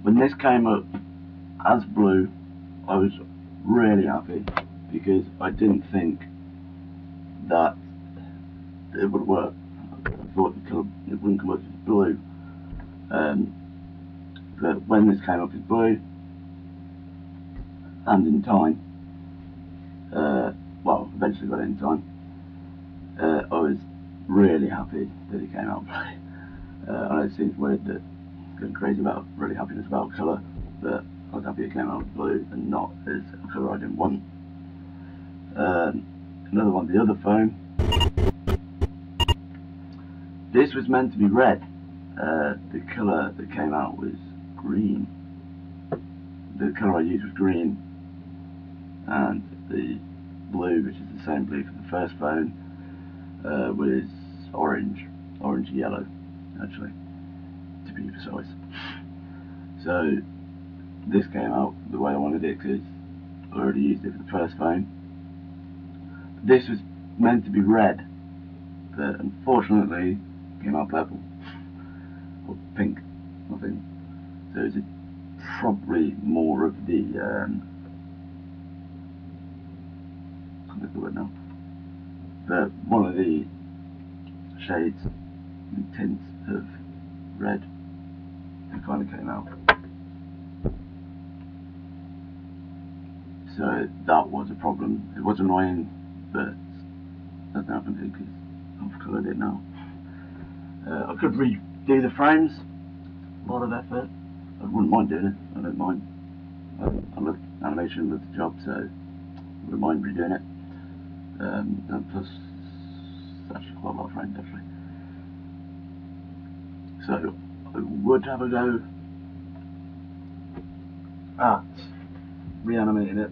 When this came up as blue, I was really happy because I didn't think that it would work. I thought the colour, it wouldn't come up as blue. But when this came up as blue, and in time, well, eventually got it in time, I was really happy that it came out blue. I know it seems weird that going crazy about really happiness about colour, but I was happy it came out blue and not as a colour I didn't want. Another one, the other phone. This was meant to be red. The colour that came out was green. The colour I used was green, and the blue, which is the same blue for the first phone, was orange yellow, actually, to be precise. So this came out the way I wanted it because I already used it for the first phone. This was meant to be red, but unfortunately came out purple or pink, I think. So it's probably more of the I can't think of the word now, but one of the shades and tints of red that kind of came out. So that was a problem. It was annoying, but nothing happened to it because I've coloured it now. I could redo the frames. A lot of effort. I wouldn't mind doing it. I don't mind. I love animation, love the job, so I wouldn't mind redoing it. And plus, it's actually quite a lot of frames, actually. So I would have a go at reanimating it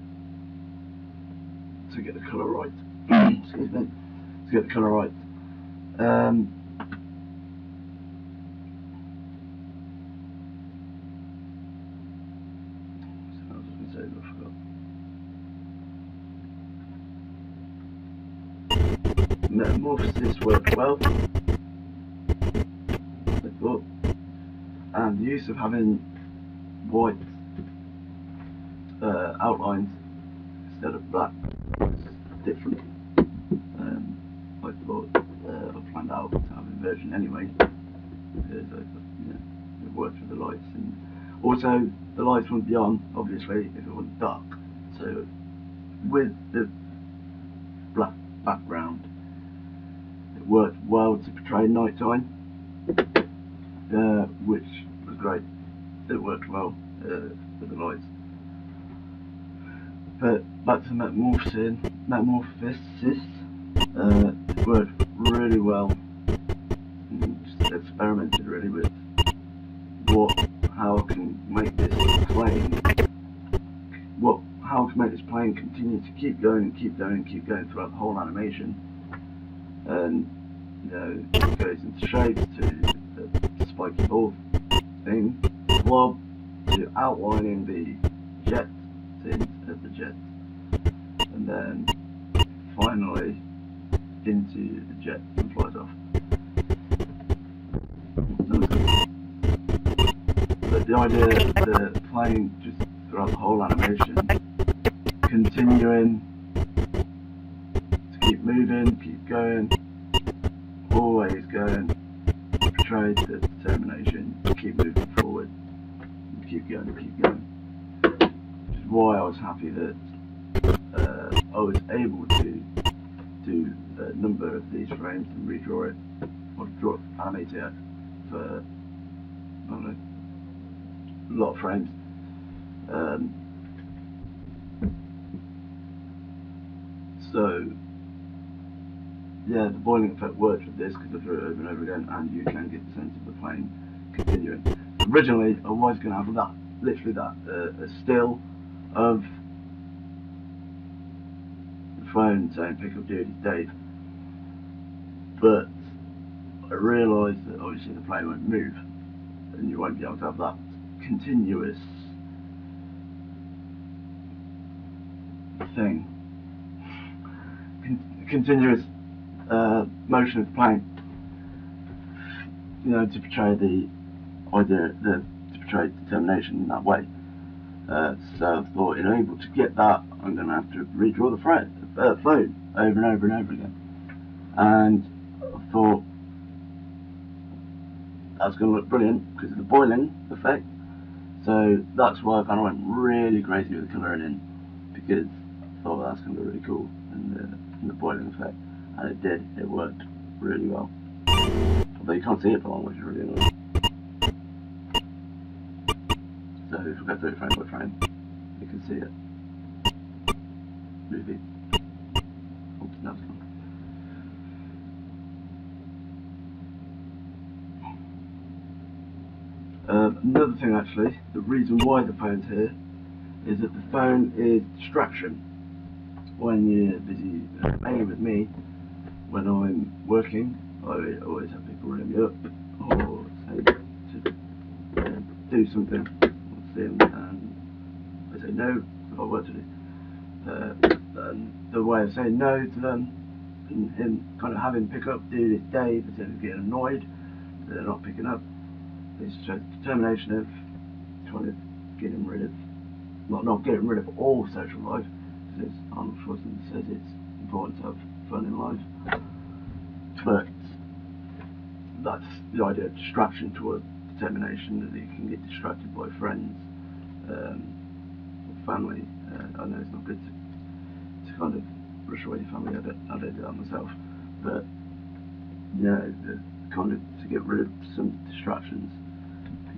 to get the colour right. Excuse me. To get the colour right. Metamorphosis worked well, I thought, and the use of having white outlines instead of black was different. I thought I planned out to have a version anyway, because it works with the lights, and also the lights wouldn't be on, obviously, if it wasn't dark. So with the black background, it worked well to portray nighttime, which was great. It worked well with the lights. But back to metamorphosis, it worked really well. And just experimented really with how I can make this plane, how to make this plane continue to keep going and keep going and keep going throughout the whole animation. And it goes into shapes to the spiky ball thing, blob, to outlining the jet tint of the jet, and then finally into the jet and flies off. But the idea of the plane just throughout the whole animation, continuing to keep moving, keep going, always going, portrayed the determination to keep moving forward, and keep going. Which is why I was happy that I was able to do a number of these frames and redraw it, or animate it for, I don't know, a lot of frames. So yeah, the boiling effect works with this because I drew it over and over again, and you can get the sense of the plane continuing. Originally, I was going to have that, literally that, a still of the phone saying "pick up duty, Dave," but I realised that obviously the plane won't move, and you won't be able to have that continuous thing, continuous motion of the plane, to portray the idea, to portray determination in that way. So I thought, in order to get that, I'm going to have to redraw the phone over and over and over again. And I thought that's going to look brilliant because of the boiling effect. So that's why I kind of went really crazy with the colouring in, because I thought that's going to be really cool in the boiling effect. And it did, it worked really well. Although you can't see it for long, which is really annoying. So if we go through it frame by frame, you can see it moving. Oops, now it's gone. Another thing actually, the reason why the phone's here is that the phone is distraction. When you're busy, mainly with me, when I'm working, I always have people ring me up or say to do something, and I say no, I've got work to do. And the way of saying no to them, and him kind of having pick up, do this day, instead of getting annoyed that they're not picking up, it's just determination of trying to getting rid of, not getting rid of all social life, because Arnold Schwarzenegger says it's important to have fun in life, but that's the idea of distraction towards determination, that you can get distracted by friends or family. I know it's not good to kind of brush away your family, I don't do that myself, but you know, kind of to get rid of some distractions,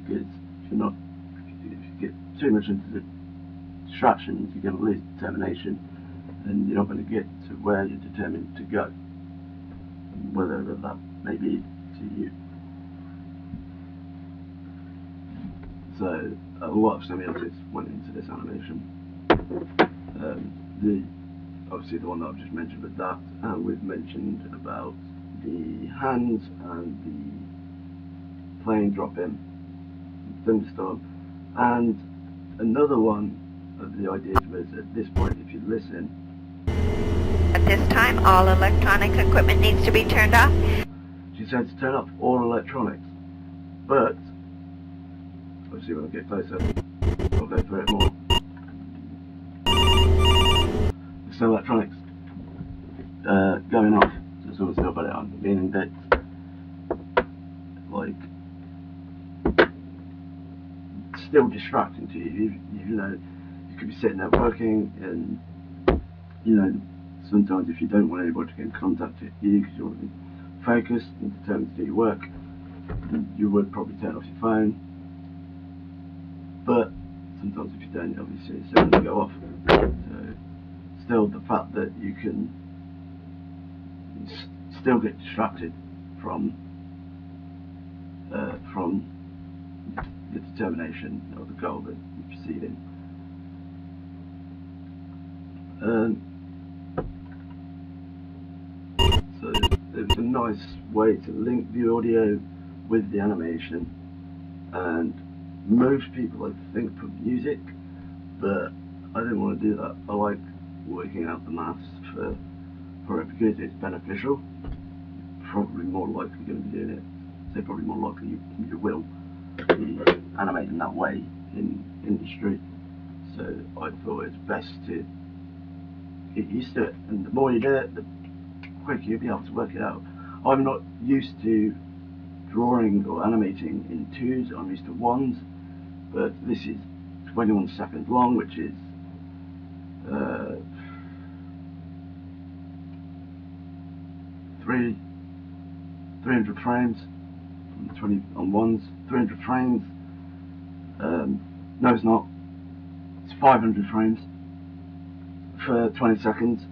because if you get too much into the distractions, you're going to lose determination and you're not going to get to where you're determined to go, whether that may be to you. So a lot of semiotics went into this animation. Obviously the one that I've just mentioned, but that, and we've mentioned about the hands and the plane drop-in, thunderstorm, and another one of the ideas was, at this point, if you listen, at this time all electronic equipment needs to be turned off. She said to turn off all electronics, but obviously when I get closer I'll go through it more. There's no electronics going off, so someone's still got it on, meaning that, like, it's still distracting to you. You know, you could be sitting there working, and you know, sometimes if you don't want anybody to get in contact with you because you want to be focused and determined to do your work, you would probably turn off your phone. But sometimes if you don't, obviously it's going to go off. So still, the fact that you can still get distracted from the determination or the goal that you're perceiving. So it was a nice way to link the audio with the animation, and most people, I think, put music, but I didn't want to do that. I like working out the maths for it because it's beneficial. Probably more likely going to be doing it, so probably more likely you will be animating that way in industry. So I thought it's best to get used to it, and the more you do it, the quicker you'll be able to work it out. I'm not used to drawing or animating in 2s, I'm used to 1s, but this is 21 seconds long, which is 300 frames on 1s, 300 frames, no it's not, it's 500 frames for 20 seconds,